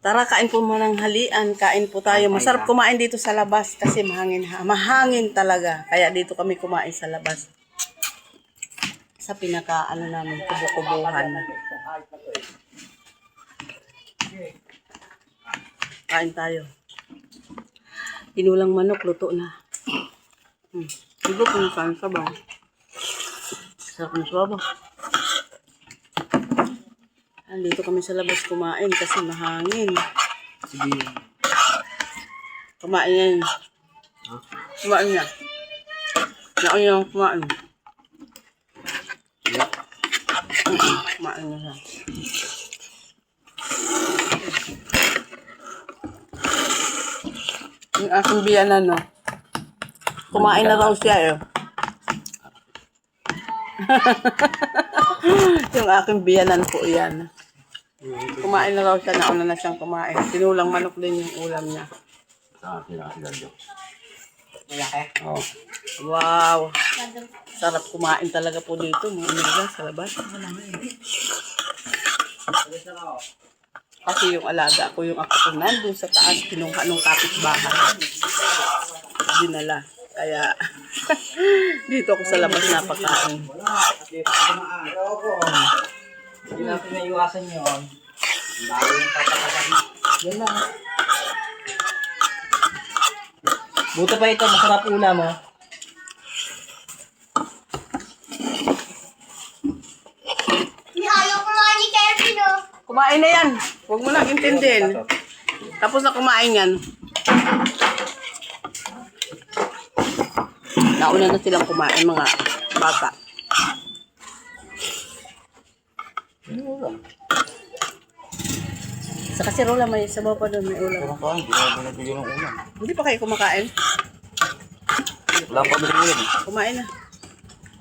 Tara, kain po mo ng halian. Kain po tayo. Masarap kumain dito sa labas kasi mahangin. Mahangin talaga. Kaya dito kami kumain sa labas. Sa pinaka, namin, kubo-kubuhan. Kain tayo. Pinulang manok, luto na. Luto ko na kain sabaw. Sarap na sabaw. Dito kami sa labas kumain kasi mahangin. Sige. Kumain yan. Kumain niya. Naon yung kumain. Yeah. Kumain niya siya. Yung aking biyanan, no? Kumain na raw siya, eh. Yung aking biyanan po yan. Kumain na raw siya, nauna na siyang kumain. Tinulang manok din yung ulam niya. Sa akin, Daljo. Malaki? Oo. Wow! Sarap kumain talaga po dito, mga amiga, sa labas. Kasi yung alaga ko, yung ako ko nandun sa taas, kinuha nung kapitbahay. Dinala. Kaya, dito ako sa labas napakain. Hindi natin naiwasan yun. Bago yung tatakasan. Yan lang. Buto pa ito, masarap ulam mo. Ayaw kumain ni Kevin, oh. Kumain na yan. Huwag mo lang intindihin. Tapos na kumain yan. Nauna na silang kumain, mga bata. Sa kasirola may sabaw pa doon, may ulam. Parang kain, di na binibigyan ng ulam. Hindi pa kayo kumakain? Wala pa binibigyan eh. Kumain na.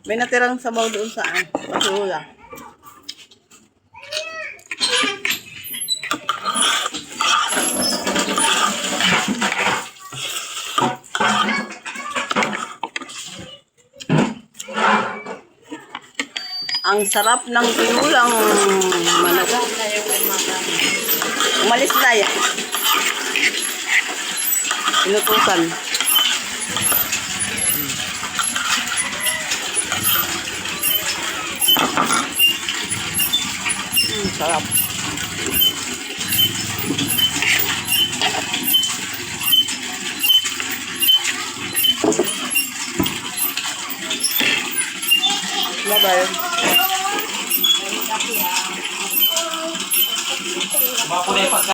May natirang sabaw doon sa kasirola. Ang sarap ng tinulang manok. Umalis na yan. Inutusan. Sarap. Bye-bye. Mapunay pagka